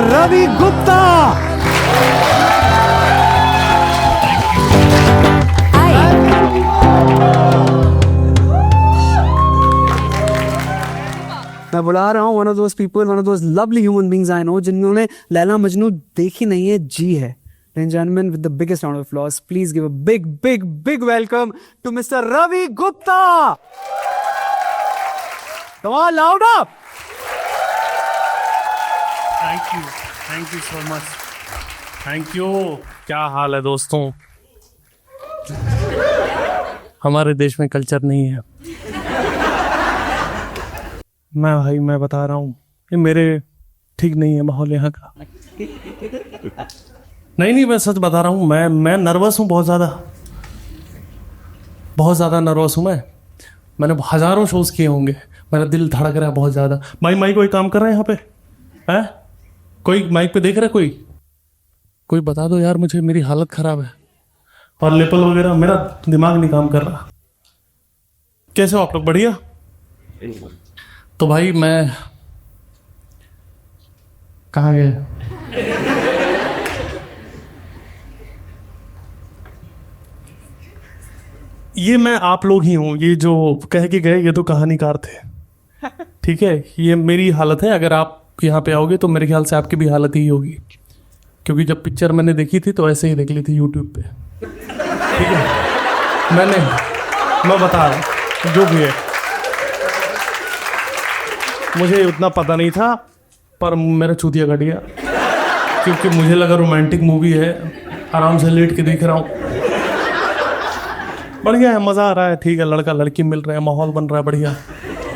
रवि गुप्ता। मैं बुला रहा हूँ one of those people, one of those lovely human beings I know जिन्होंने लैला मजनू देखी नहीं है, जी है। Ladies and gentlemen, with the biggest round of applause, please give a big, big, big welcome to Mr. Ravi Gupta. Come on, loud up. Thank you so much. Thank you. क्या हाल है दोस्तों? हमारे देश में कल्चर नहीं है। मैं बता रहा हूँ, ये मेरे ठीक नहीं है माहौल यहाँ का। नहीं, मैं सच बता रहा हूँ। मैं नर्वस हूँ, बहुत ज़्यादा नर्वस हूँ। मैंने हज़ारों शोज़ किए होंगे, मेरा दिल धड़क रहा है बहुत ज़्यादा। माई कोई काम कर रहा है यहाँ पे? है कोई माइक पे देख रहा है? कोई बता दो यार मुझे, मेरी हालत ख़राब है। और लेपल वगैरह, मेरा दिमाग नहीं काम कर रहा। कैसे हो आप लोग? बढ़िया। तो भाई मैं कहाँ गया? ये मैं आप लोग ही हूँ, ये जो कह के गए ये तो कहानीकार थे। ठीक है, ये मेरी हालत है। अगर आप यहाँ पे आओगे तो मेरे ख्याल से आपकी भी हालत ही होगी, क्योंकि जब पिक्चर मैंने देखी थी तो ऐसे ही देख ली थी यूट्यूब पे। ठीक है, मैं बता रहा हूँ जो भी है, मुझे उतना पता नहीं था, पर मेरा चूतिया कट गया, क्योंकि मुझे लगा रोमांटिक मूवी है, आराम से लेट के देख रहा हूँ। बढ़िया है, मज़ा आ रहा है। ठीक है, लड़का लड़की मिल रहे हैं, माहौल बन रहा है, बढ़िया।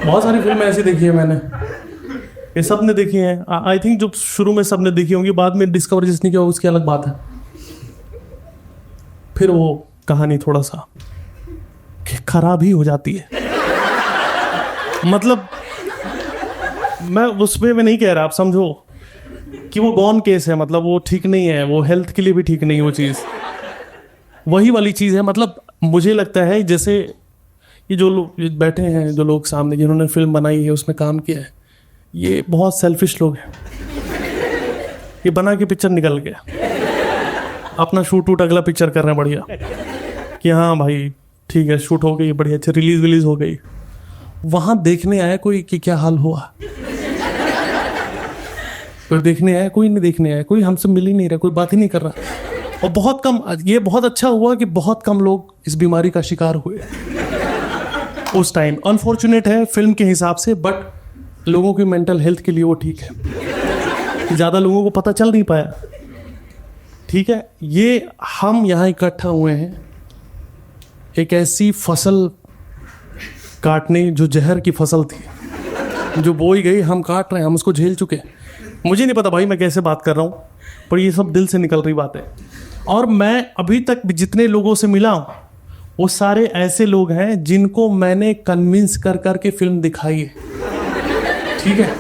बहुत सारी फिल्में ऐसी देखी है मैंने, ये सब ने देखी हैं। आई थिंक जो शुरू में सब ने देखी होंगी, बाद में डिस्कवर जिसने किया उसकी अलग बात है। फिर वो कहानी थोड़ा सा खराब ही हो जाती है। मतलब मैं उस पे में नहीं कह रहा, आप समझो कि वो गॉन केस है, मतलब वो ठीक नहीं है, वो हेल्थ के लिए भी ठीक नहीं है वो चीज़। वही वाली चीज़ है। मतलब मुझे लगता है जैसे ये जो लोग बैठे हैं, जो लोग सामने जिन्होंने फिल्म बनाई है, उसमें काम किया है, ये बहुत सेल्फिश लोग हैं। ये बना के पिक्चर निकल गया, अपना शूट अगला पिक्चर कर रहे हैं बढ़िया, कि हाँ भाई ठीक है, शूट हो गई बढ़िया, अच्छी रिलीज हो गई। वहाँ देखने आया कोई कि क्या हाल हुआ? कोई देखने आया? कोई नहीं देखने आया, कोई हमसे मिल ही नहीं रहा, कोई बात ही नहीं कर रहा। और बहुत कम, ये बहुत अच्छा हुआ कि बहुत कम लोग इस बीमारी का शिकार हुए उस टाइम। अनफॉर्चुनेट है फिल्म के हिसाब से, बट लोगों की मेंटल हेल्थ के लिए वो ठीक है। ज़्यादा लोगों को पता चल नहीं पाया। ठीक है, ये हम यहाँ इकट्ठा हुए हैं एक ऐसी फसल काटने, जो जहर की फसल थी, जो बोई गई, हम काट रहे हैं, हम उसको झेल चुके। मुझे नहीं पता भाई मैं कैसे बात कर रहा हूँ, पर ये सब दिल से निकल रही बात है। और मैं अभी तक जितने लोगों से मिला हूँ, वो सारे ऐसे लोग हैं जिनको मैंने कन्विंस कर के फिल्म दिखाई है। ठीक है,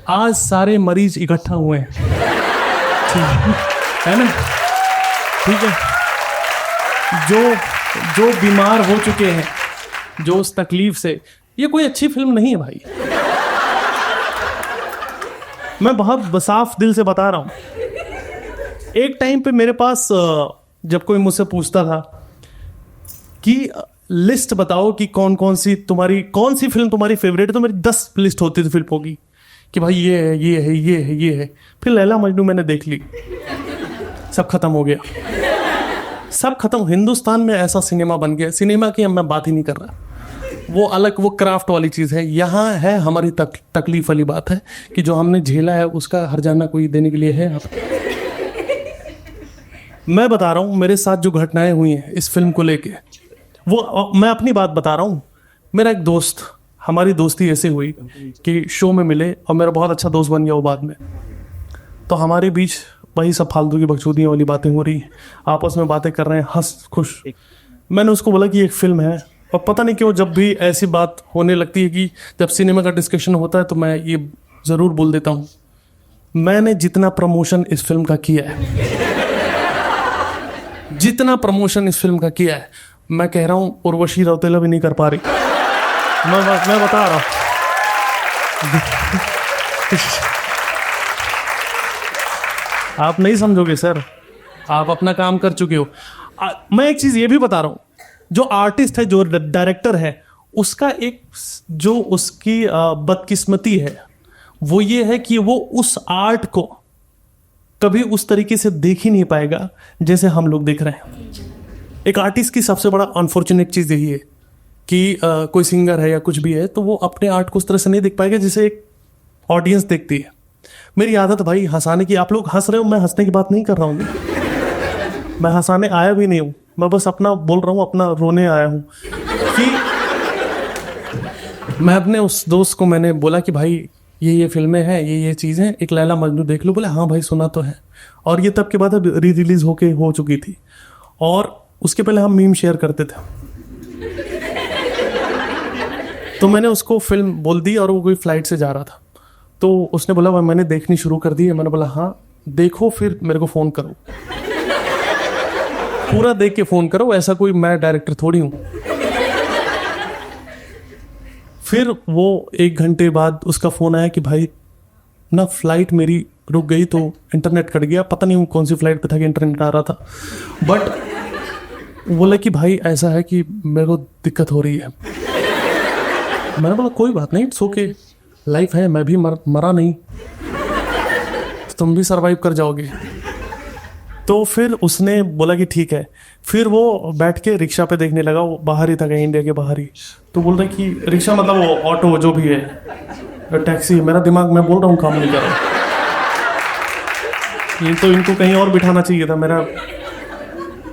आज सारे मरीज इकट्ठा हुए हैं, है ना? ठीक है, जो बीमार हो चुके हैं, जो उस तकलीफ से, ये कोई अच्छी फिल्म नहीं है भाई। मैं बहुत साफ दिल से बता रहा हूँ। एक टाइम पे मेरे पास जब कोई मुझसे पूछता था कि लिस्ट बताओ कि कौन सी फिल्म तुम्हारी फेवरेट है, तो मेरी 10 लिस्ट होती थी फिल्मों की, कि भाई ये है। फिर लैला मजनू मैंने देख ली, सब खत्म हो गया, सब खत्म। हिंदुस्तान में ऐसा सिनेमा बन गया, सिनेमा की मैं बात ही नहीं कर रहा, वो अलग, वो क्राफ्ट वाली चीज़ है। यहाँ है हमारी तकलीफ वाली बात है कि जो हमने झेला है उसका हर्जाना कोई देने के लिए है। मैं बता रहा हूँ मेरे साथ जो घटनाएं हुई हैं इस फिल्म को लेके, वो मैं अपनी बात बता रहा हूँ। मेरा एक दोस्त, हमारी दोस्ती ऐसे हुई कि शो में मिले और मेरा बहुत अच्छा दोस्त बन गया वो बाद में। तो हमारे बीच वही सब फालतू की बकचोदियों वाली बातें हो रही हैं, आपस में बातें कर रहे हैं, हंस खुश। मैंने उसको बोला कि एक फिल्म है, और पता नहीं क्यों जब भी ऐसी बात होने लगती है कि जब सिनेमा का डिस्कशन होता है, तो मैं ये ज़रूर बोल देता हूँ, मैंने जितना प्रमोशन इस फिल्म का किया है, जितना प्रमोशन इस फिल्म का किया है, मैं कह रहा हूँ उर्वशी रौतेला भी नहीं कर पा रही। मैं बता रहा हूँ। आप नहीं समझोगे सर, आप अपना काम कर चुके हो। मैं एक चीज़ ये भी बता रहा हूँ, जो आर्टिस्ट है, जो डायरेक्टर है, उसका एक जो उसकी बदकिस्मती है वो ये है कि वो उस आर्ट को कभी उस तरीके से देख ही नहीं पाएगा जैसे हम लोग देख रहे हैं। एक आर्टिस्ट की सबसे बड़ा अनफॉर्चुनेट चीज़ यही है कि कोई सिंगर है या कुछ भी है तो वो अपने आर्ट को उस तरह से नहीं देख पाएगा जैसे एक ऑडियंस देखती है। मेरी आदत भाई हंसाने की, आप लोग हंस रहे हो, मैं हंसने की बात नहीं कर रहा हूँ, मैं हंसाने आया भी नहीं हूँ, मैं बस अपना बोल रहा हूँ, अपना रोने आया हूँ। कि मैं अपने उस दोस्त को मैंने बोला कि भाई ये फिल्में हैं, ये चीज़ें, एक लैला मजनू देख लो। बोले हाँ भाई सुना तो है। और ये तब के बाद अब री रिलीज हो चुकी थी, और उसके पहले हम मीम शेयर करते थे। तो मैंने उसको फिल्म बोल दी और वो कोई फ्लाइट से जा रहा था, तो उसने बोला भाई मैंने देखनी शुरू कर दी है। मैंने बोला हाँ देखो, फिर मेरे को फ़ोन करो, पूरा देख के फ़ोन करो, ऐसा कोई मैं डायरेक्टर थोड़ी हूँ। फिर वो 1 घंटे बाद उसका फ़ोन आया कि भाई ना फ्लाइट मेरी रुक गई, तो इंटरनेट कट गया। पता नहीं कौन सी फ्लाइट पे था कि इंटरनेट आ रहा था, बट बोला कि भाई ऐसा है कि मेरे को दिक्कत हो रही है। मैंने बोला कोई बात नहीं, इट्स ओके, लाइफ है, मैं भी मरा नहीं, तो तुम भी सरवाइव कर जाओगे। तो फिर उसने बोला कि ठीक है। फिर वो बैठ के रिक्शा पे देखने लगा, वो बाहर ही था कहीं इंडिया के बाहर ही। तो बोल रहे कि रिक्शा मतलब वो ऑटो जो भी है, टैक्सी। मेरा दिमाग, मैं बोल रहा हूँ, काम नहीं कर रहा। ये तो इनको कहीं और बिठाना चाहिए था।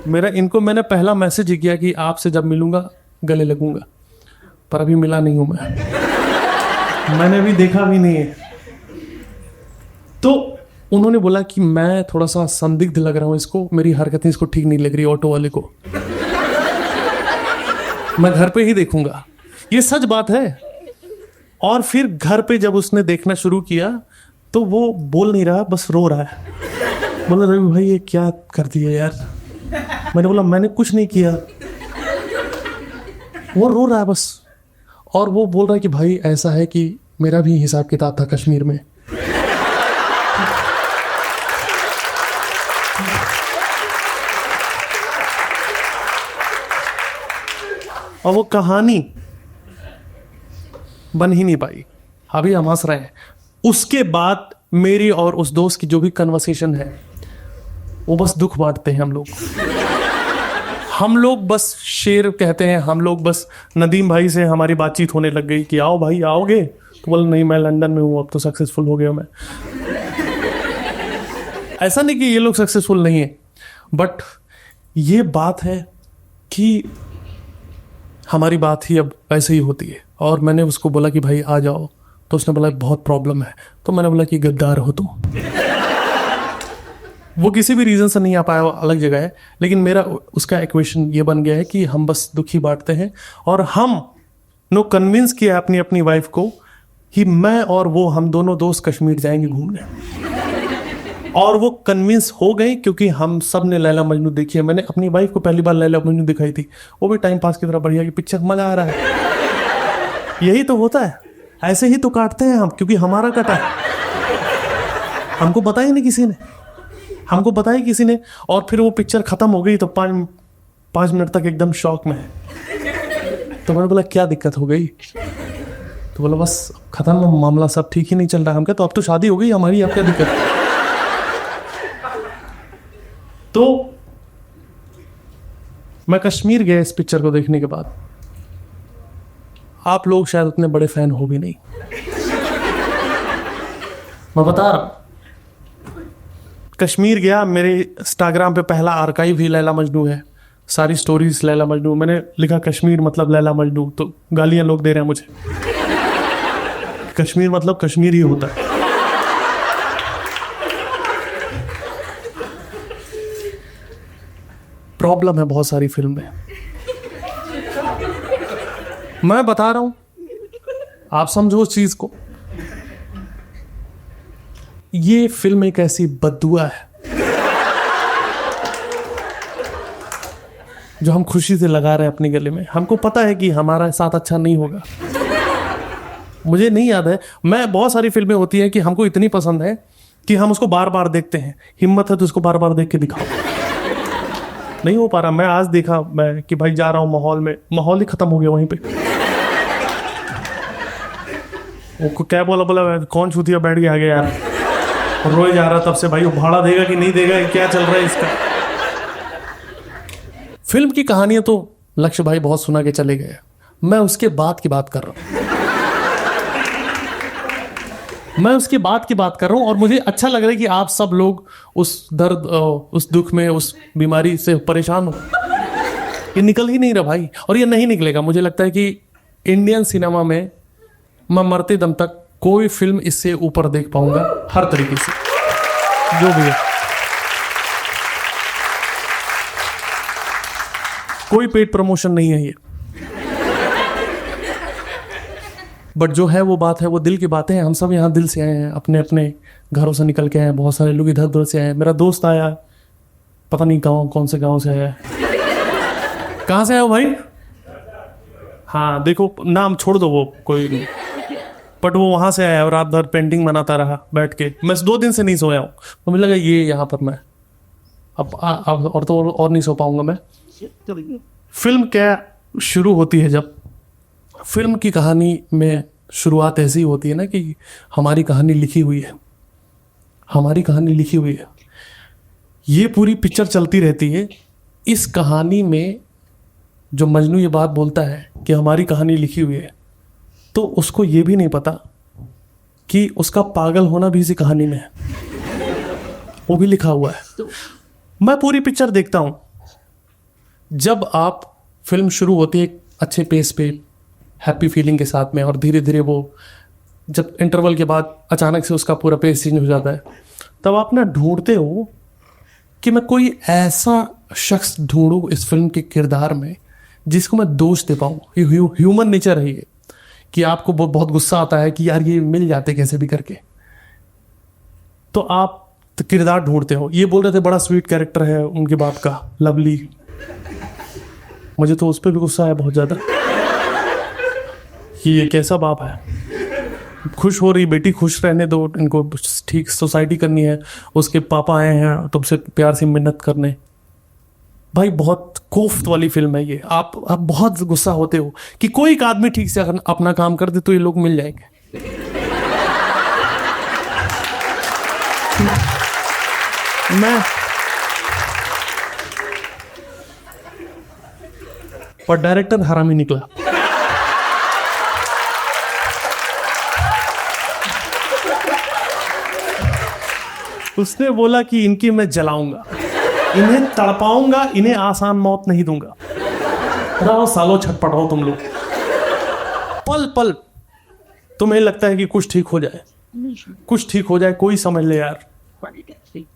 मेरा इनको मैंने पहला मैसेज ही किया कि आपसे जब मिलूंगा गले लगूंगा, पर अभी मिला नहीं हूं मैंने भी देखा भी नहीं है। तो उन्होंने बोला कि मैं थोड़ा सा संदिग्ध लग रहा हूं इसको, मेरी हरकतें इसको ठीक नहीं लग रही ऑटो वाले को, मैं घर पे ही देखूंगा। ये सच बात है। और फिर घर पे जब उसने देखना शुरू किया तो वो बोल नहीं रहा, बस रो रहा है। बोला रवि भाई ये क्या कर दिया यार। मैंने बोला मैंने कुछ नहीं किया। वो रो रहा है बस, और वो बोल रहा है कि भाई ऐसा है कि मेरा भी हिसाब किताब था कश्मीर में। और वो कहानी बन ही नहीं पाई। अभी हम हंस रहे हैं। उसके बाद मेरी और उस दोस्त की जो भी कन्वर्सेशन है, वो बस दुख बांटते हैं हम लोग बस शेर कहते हैं। हम लोग बस, नदीम भाई से हमारी बातचीत होने लग गई कि आओ भाई आओगे, तो बोला नहीं मैं लंदन में हूँ, अब तो सक्सेसफुल हो गया मैं। ऐसा नहीं कि ये लोग सक्सेसफुल नहीं है, बट ये बात है कि हमारी बात ही अब ऐसे ही होती है। और मैंने उसको बोला कि भाई आ जाओ, तो उसने बोला बहुत प्रॉब्लम है। तो मैंने बोला कि गद्दार हो तुम। वो किसी भी रीज़न से नहीं आ पाया, अलग जगह है, लेकिन मेरा उसका इक्वेशन ये बन गया है कि हम बस दुखी बांटते हैं। और हम कन्विंस किया अपनी अपनी वाइफ को कि मैं और वो, हम दोनों दोस्त कश्मीर जाएंगे घूमने। और वो कन्विंस हो गई क्योंकि हम सब ने लैला मजनू देखी है। मैंने अपनी वाइफ को पहली बार लैला मजनू दिखाई थी, वो भी टाइम पास की तरह बढ़िया कि पिक्चर मजा आ रहा है। यही तो होता है, ऐसे ही तो काटते हैं हम, क्योंकि हमारा कटा है। हमको बताया नहीं किसी ने, हमको बताया किसी ने। और फिर वो पिक्चर खत्म हो गई तो 5 मिनट तक एकदम शॉक में है। तो मैंने बोला क्या दिक्कत हो गई, तो बोला बस खत्म मामला, सब ठीक ही नहीं चल रहा। हम क्या, तो अब तो शादी हो गई हमारी, अब क्या दिक्कत है। तो मैं कश्मीर गया इस पिक्चर को देखने के बाद। आप लोग शायद उतने बड़े फैन हो भी नहीं, मैं बता रहा हूं। कश्मीर गया, मेरे इंस्टाग्राम पे पहला आर्काइव ही लैला मजनू है, सारी स्टोरीज लैला मजनू। मैंने लिखा कश्मीर मतलब लैला मजनू, तो गालियां लोग दे रहे हैं मुझे। कश्मीर मतलब कश्मीर ही होता है। प्रॉब्लम है बहुत सारी फिल्म में, मैं बता रहा हूं, आप समझो उस चीज को। ये फिल्म एक ऐसी बद्दुआ है जो हम खुशी से लगा रहे हैं अपने गले में। हमको पता है कि हमारा साथ अच्छा नहीं होगा। मुझे नहीं याद है, मैं बहुत सारी फिल्में होती हैं कि हमको इतनी पसंद है कि हम उसको बार बार देखते हैं। हिम्मत है तो उसको बार बार देख के दिखाओ। नहीं हो पा रहा। मैं आज देखा मैं कि भाई जा रहा हूँ माहौल में, माहौल ही खत्म हो गया वहीं पे। वो क्या बोला कौन छूतिया बैठ गया आगे यार, रोए जा रहा तब से। भाई वो भाड़ा देगा कि नहीं देगा, क्या चल रहा है इसका। फिल्म की कहानियां तो लक्ष्य भाई बहुत सुना के चले गए, मैं उसके बाद की बात कर रहा हूं। मैं उसके बाद की बात कर रहा हूं और मुझे अच्छा लग रहा है कि आप सब लोग उस दर्द, उस दुख में, उस बीमारी से परेशान हो। ये निकल ही नहीं रहा भाई, और ये नहीं निकलेगा। मुझे लगता है कि इंडियन सिनेमा में मैं मरते दम तक कोई फिल्म इससे ऊपर देख पाऊंगा हर तरीके से, जो भी है। कोई पेड प्रमोशन नहीं है ये, बट जो है वो बात है, वो दिल की बातें हैं। हम सब यहाँ दिल से आए हैं, अपने अपने घरों से निकल के आए हैं। बहुत सारे लोग इधर उधर से आए हैं। मेरा दोस्त आया, पता नहीं गाँव, कौन से गाँव से आया है। कहाँ से आया हो भाई? हाँ देखो, नाम छोड़ दो, वो कोई, बट वो वहाँ से आया और रात भर पेंटिंग बनाता रहा बैठ के। मैं 2 दिन से नहीं सोया हूँ, तो मुझे लगा ये यहाँ पर मैं अब और तो और नहीं सो पाऊंगा मैं। फिल्म क्या शुरू होती है, जब फिल्म की कहानी में शुरुआत ऐसी होती है ना कि हमारी कहानी लिखी हुई है, हमारी कहानी लिखी हुई है। ये पूरी पिक्चर चलती रहती है। इस कहानी में जो मजनू ये बात बोलता है कि हमारी कहानी लिखी हुई है, तो उसको ये भी नहीं पता कि उसका पागल होना भी इसी कहानी में है, वो भी लिखा हुआ है। मैं पूरी पिक्चर देखता हूं। जब आप फिल्म शुरू होती है एक अच्छे पेस पे, हैप्पी फीलिंग के साथ में, और धीरे धीरे वो जब इंटरवल के बाद अचानक से उसका पूरा पेस चेंज हो जाता है, तब आप ना ढूंढते हो कि मैं कोई ऐसा शख्स ढूंढूं इस फिल्म के किरदार में जिसको मैं दोष दे पाऊँ। ये ह्यूमन नेचर है ये, कि आपको बहुत गुस्सा आता है कि यार ये मिल जाते कैसे भी करके, तो आप तो किरदार ढूंढते हो। ये बोल रहे थे बड़ा स्वीट कैरेक्टर है उनके बाप का, लवली। मुझे तो उस पर भी गुस्सा आया बहुत ज़्यादा कि ये कैसा बाप है। खुश हो रही बेटी, खुश रहने दो, इनको ठीक सोसाइटी करनी है। उसके पापा आए हैं तुमसे प्यार से मिन्नत करने। भाई बहुत कोफ्त वाली फिल्म है ये। आप बहुत गुस्सा होते हो कि कोई एक आदमी ठीक से अगर अपना काम कर दे तो ये लोग मिल जाएंगे। पर डायरेक्टर हरामी निकला। उसने बोला कि इनकी मैं जलाऊंगा, इन्हें तड़पाऊंगा, इन्हें आसान मौत नहीं दूंगा। रहो सालों छटपटाओ तुम लोग, पल पल तुम्हें लगता है कि कुछ ठीक हो जाए, कुछ ठीक हो जाए, कोई समझ ले यार।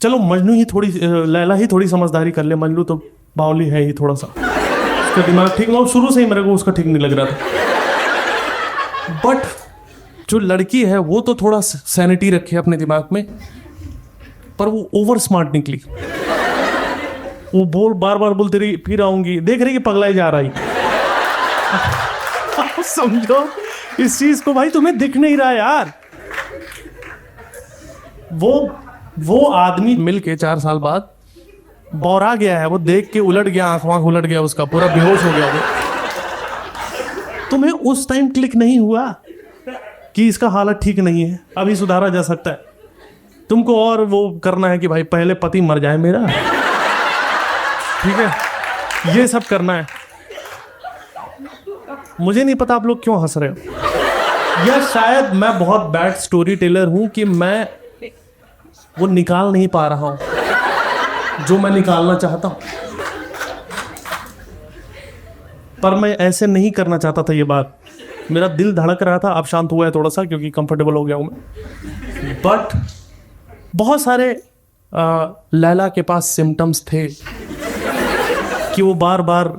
चलो मजनू ही थोड़ी, लैला ही थोड़ी समझदारी कर ले। मजनू तो बावली है ही थोड़ा सा, उसका दिमाग ठीक ना, शुरू से ही मेरे को उसका ठीक नहीं लग रहा था। बट जो लड़की है वो तो थोड़ा सैनिटी रखे अपने दिमाग में, पर वो ओवर स्मार्ट निकली। वो बार बार बोलती रही फिर आऊंगी, देख रही कि पगलाई जा रही। समझो इस चीज को भाई, तुम्हें दिख नहीं रहा यार। वो आदमी मिलके 4 साल बाद बौरा गया है, वो देख के उलट गया, आंख उलट गया उसका, पूरा बेहोश हो गया वो। तुम्हें उस टाइम क्लिक नहीं हुआ कि इसका हालत ठीक नहीं है, अभी सुधारा जा सकता है। तुमको और वो करना है कि भाई पहले पति मर जाए मेरा, ठीक है, ये सब करना है। मुझे नहीं पता आप लोग क्यों हंस रहे हो, या शायद मैं बहुत बैड स्टोरी टेलर हूं कि मैं वो निकाल नहीं पा रहा हूं जो मैं निकालना चाहता हूं। पर मैं ऐसे नहीं करना चाहता था ये बात। मेरा दिल धड़क रहा था, अब शांत हुआ है थोड़ा सा क्योंकि कंफर्टेबल हो गया हूं मैं। बट बहुत सारे लैला के पास सिम्टम्स थे कि वो बार बार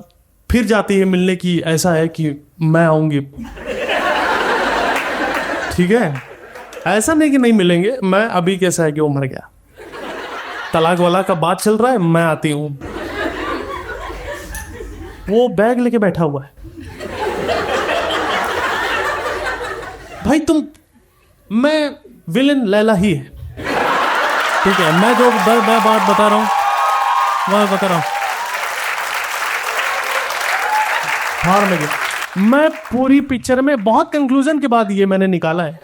फिर जाती है मिलने की। ऐसा है कि मैं आऊंगी, ठीक है, ऐसा नहीं कि नहीं मिलेंगे। मैं अभी कैसा है कि वो मर गया, तलाक वाला का बात चल रहा है, मैं आती हूं। वो बैग लेके बैठा हुआ है। भाई मैं विलेन लैला ही है। ठीक है, मैं जो बात बता रहा हूँ मैं बता रहा हूँ, हार में गया मैं। पूरी पिक्चर में बहुत कंक्लूजन के बाद ये मैंने निकाला है।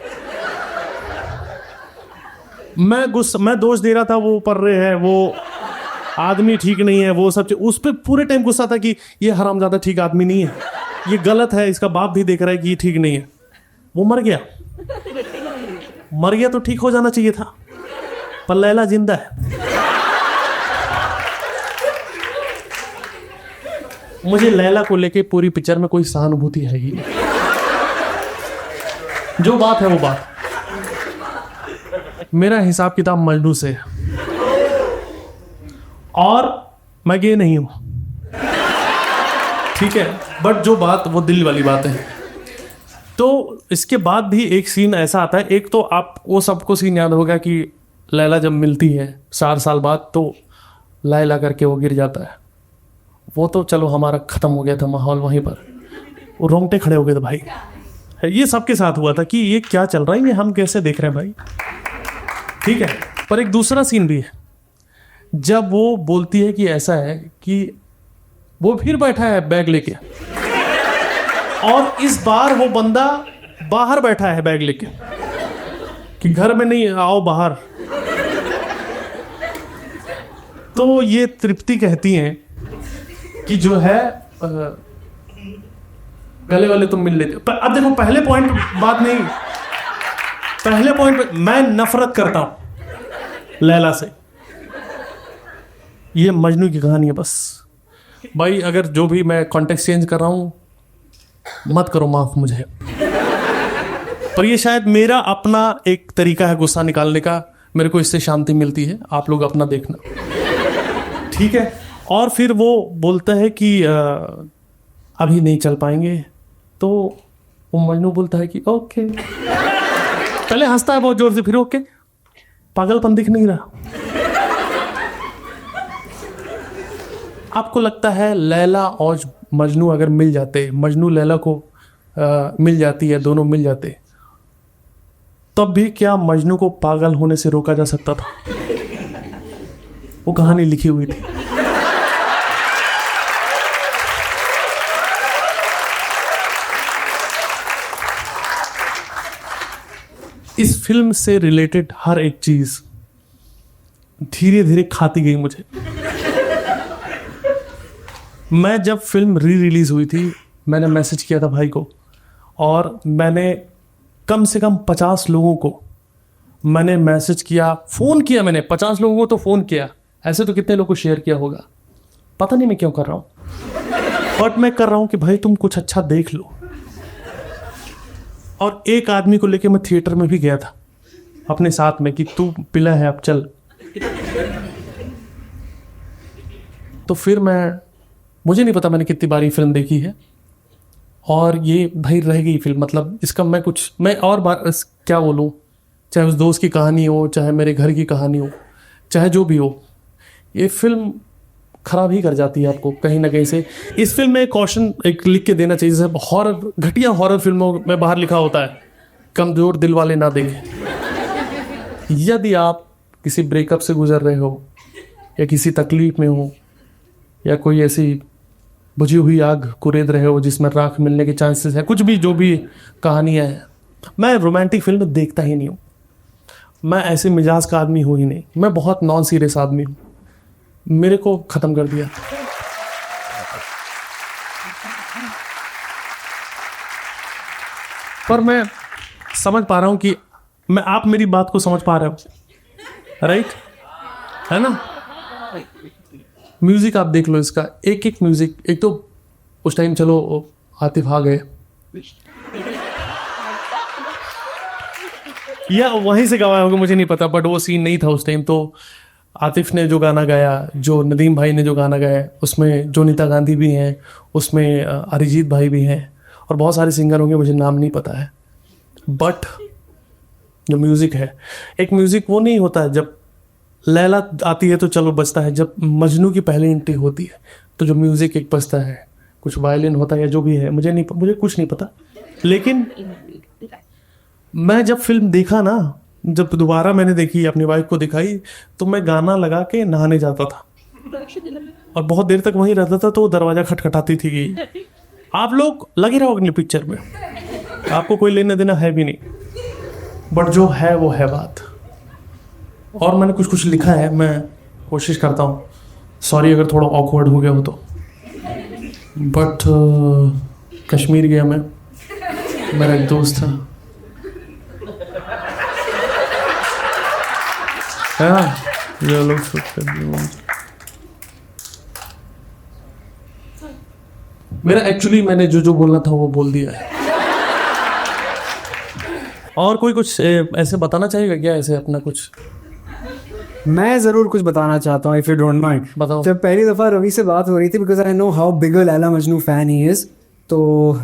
मैं दोष दे रहा था वो ऊपर रहे है, वो आदमी ठीक नहीं है, वो सब उस पर पूरे टाइम गुस्सा था कि ये हरामजादा ठीक आदमी नहीं है, ये गलत है, इसका बाप भी देख रहा है कि ये ठीक नहीं है। वो मर गया तो ठीक हो जाना चाहिए था, पर लैला जिंदा है। मुझे लैला को लेके पूरी पिक्चर में कोई सहानुभूति है ही नहीं। जो बात है वो बात, मेरा हिसाब किताब मजनू से है और मैं गे नहीं हूं, ठीक है, बट जो बात वो दिल वाली बात है। तो इसके बाद भी एक सीन ऐसा आता है, एक तो आप वो सबको सीन याद होगा कि लैला जब मिलती है 4 साल बाद तो लैला करके वो गिर जाता है। वो तो चलो हमारा ख़त्म हो गया था माहौल वहीं पर, वो रोंगटे खड़े हो गए थे भाई। ये सबके साथ हुआ था कि ये क्या चल रहा है, ये हम कैसे देख रहे हैं भाई, ठीक है। पर एक दूसरा सीन भी है जब वो बोलती है कि ऐसा है कि वो फिर बैठा है बैग लेके, और इस बार वो बंदा बाहर बैठा है बैग लेके, कि घर में नहीं, आओ बाहर। तो ये तृप्ति कहती हैं कि जो है गले वाले तुम मिल लेते हो। अब देखो पहले पॉइंट बात नहीं, पहले पॉइंट पे मैं नफरत करता हूं लैला से। ये मजनू की कहानी है बस भाई। अगर जो भी मैं कॉन्टेक्स्ट चेंज कर रहा हूं मत करो माफ मुझे, पर ये शायद मेरा अपना एक तरीका है गुस्सा निकालने का, मेरे को इससे शांति मिलती है, आप लोग अपना देखना, ठीक है। और फिर वो बोलता है कि अभी नहीं चल पाएंगे, तो वो मजनू बोलता है कि ओके, पहले हंसता है बहुत जोर से, फिर ओके, पागलपन दिख नहीं रहा। आपको लगता है लैला और मजनू अगर मिल जाते, मजनू लैला को मिल जाती है, दोनों मिल जाते, तब भी क्या मजनू को पागल होने से रोका जा सकता था? वो कहानी लिखी हुई थी। इस फिल्म से रिलेटेड हर एक चीज धीरे धीरे खाती गई मुझे। मैं जब फिल्म रिलीज हुई थी मैंने मैसेज किया था भाई को, और मैंने कम से कम 50 लोगों को मैंने मैसेज किया, फ़ोन किया, मैंने 50 लोगों को तो फ़ोन किया, ऐसे तो कितने लोगों को शेयर किया होगा, पता नहीं मैं क्यों कर रहा हूँ, बट मैं कर रहा हूँ कि भाई तुम कुछ अच्छा देख लो। और एक आदमी को लेके मैं थिएटर में भी गया था अपने साथ में कि तू पिला है अब चल। तो फिर मुझे नहीं पता मैंने कितनी बार ये फिल्म देखी है, और ये भाई रह गई फिल्म, मतलब इसका मैं और बार क्या बोलूँ, चाहे उस दोस्त की कहानी हो, चाहे मेरे घर की कहानी हो, चाहे जो भी हो, ये फिल्म खराब ही कर जाती है आपको कहीं ना कहीं से। इस फिल्म में कॉशन एक लिख के देना चाहिए, जैसे हॉरर, घटिया हॉरर फिल्मों में बाहर लिखा होता है कमज़ोर दिल वाले ना देखें। यदि आप किसी ब्रेकअप से गुजर रहे हो, या किसी तकलीफ में हो, या कोई ऐसी बुझी हुई आग कुरेद रहे हो जिसमें राख मिलने के चांसेस है, कुछ भी जो भी कहानियाँ हैं, मैं रोमांटिक फिल्म देखता ही नहीं हूँ। मैं ऐसे मिजाज का आदमी हूँ ही नहीं, मैं बहुत नॉन सीरियस आदमी हूँ, मेरे को ख़त्म कर दिया। पर मैं समझ पा रहा हूँ कि आप मेरी बात को समझ पा रहे हो, राइट, है ना। म्यूज़िक आप देख लो इसका, एक एक म्यूज़िक, एक तो उस टाइम चलो आतिफ आ गए या वहीं से गवाया होगा मुझे नहीं पता, बट वो सीन नहीं था उस टाइम। तो आतिफ ने जो गाना गाया, जो नदीम भाई ने जो गाना गाया, उसमें जोनीता गांधी भी हैं, उसमें अरिजीत भाई भी हैं, और बहुत सारे सिंगर होंगे, मुझे नाम नहीं पता है। बट जो म्यूज़िक है, एक म्यूज़िक वो नहीं होता है जब लैला आती है तो चलो बजता है, जब मजनू की पहली एंट्री होती है तो जो म्यूज़िक एक बजता है, कुछ वायलिन होता है या जो भी है, मुझे कुछ नहीं पता। लेकिन मैं जब फिल्म देखा ना, जब दोबारा मैंने देखी, अपनी वाइफ को दिखाई, तो मैं गाना लगा के नहाने जाता था और बहुत देर तक वहीं रहता था, तो वो दरवाजा खटखटाती थी कि आप लोग लगे रहो अगली पिक्चर में, आपको कोई लेना देना है भी नहीं, बट जो है वो है बात। और मैंने कुछ कुछ लिखा है, मैं कोशिश करता हूँ, सॉरी अगर थोड़ा ऑकवर्ड हो गया हो तो, बट कश्मीर गया मैं, मेरा एक दोस्त था, हाँ ये लोग मेरा एक्चुअली मैंने जो जो बोलना था वो बोल दिया है। और कोई कुछ ऐसे बताना चाहेगा क्या, ऐसे अपना कुछ? मैं ज़रूर कुछ बताना चाहता हूँ, इफ़ यू डोंट माइंड। बताओ। जब पहली दफ़ा रवि से बात हो रही थी, because I know how big a Laila Majnu fan he is, तो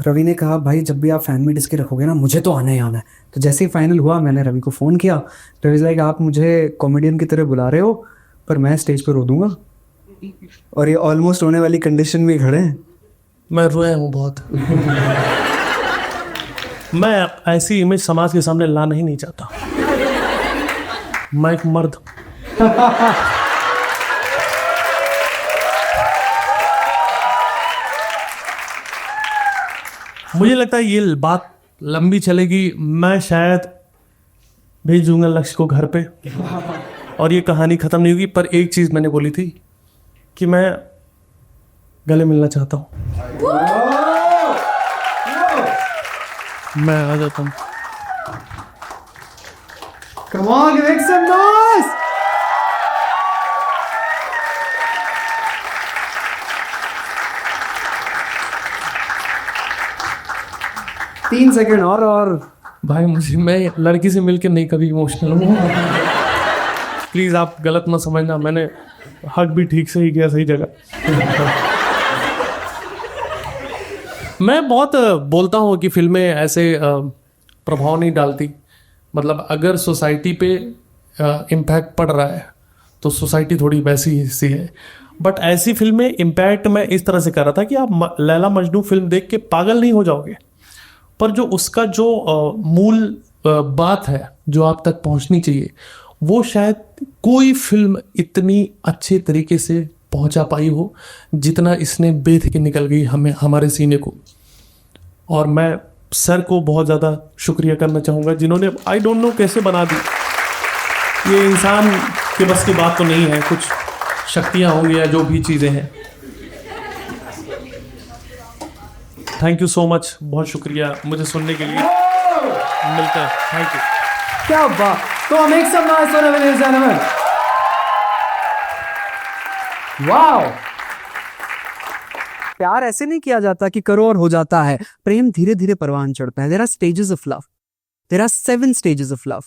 रवि ने कहा भाई जब भी आप फ़ैन मीट इसके रखोगे ना, मुझे तो आना ही आना है। तो जैसे ही फाइनल हुआ, मैंने रवि को फ़ोन किया, तो इज़ लाइक आप मुझे कॉमेडियन की तरह बुला रहे हो, पर मैं स्टेज पर रो दूंगा। और ये ऑलमोस्ट होने वाली कंडीशन में खड़े हैं। मैं रोया हूँ बहुत। मैं ऐसी इमेज समाज के सामने लाना ही नहीं चाहता। मैं एक मर्द। मुझे लगता है ये बात लंबी चलेगी, मैं शायद भेजूंगा लक्ष्य को घर पे और ये कहानी खत्म नहीं होगी। पर एक चीज मैंने बोली थी कि मैं गले मिलना चाहता हूँ। मैं आ जाता हूँ। Come on, make some noise! तीन सेकंड और भाई मुझे, मैं लड़की से मिलकर नहीं कभी इमोशनल हूँ। प्लीज आप गलत मत समझना, मैंने हक भी ठीक से ही किया, सही जगह। मैं बहुत बोलता हूँ कि फिल्में ऐसे प्रभाव नहीं डालती। मतलब अगर सोसाइटी पे इम्पैक्ट पड़ रहा है तो सोसाइटी थोड़ी वैसी सी है। बट ऐसी फिल्में इम्पैक्ट मैं इस तरह से कर रहा था कि आप लैला मजनू फिल्म देख के पागल नहीं हो जाओगे, पर जो उसका जो मूल बात है जो आप तक पहुंचनी चाहिए, वो शायद कोई फिल्म इतनी अच्छे तरीके से पहुंचा पाई हो जितना इसने बेथ के निकल गई हमें, हमारे सीने को। और मैं सर को बहुत ज़्यादा शुक्रिया करना चाहूँगा जिन्होंने, आई डोंट नो कैसे बना दी। ये इंसान के बस की बात तो नहीं है, कुछ शक्तियाँ होंगी या जो भी चीज़ें हैं। थैंक यू सो मच, बहुत शुक्रिया मुझे सुनने के लिए। मिलता है, थैंक यू। क्या बात। तो मेक सम नॉइज फॉर लadies and gentlemen। वाओ। प्यार ऐसे नहीं किया जाता कि करो और हो जाता है। प्रेम धीरे धीरे परवान चढ़ता है। There are stages of love. There are 7 stages of love।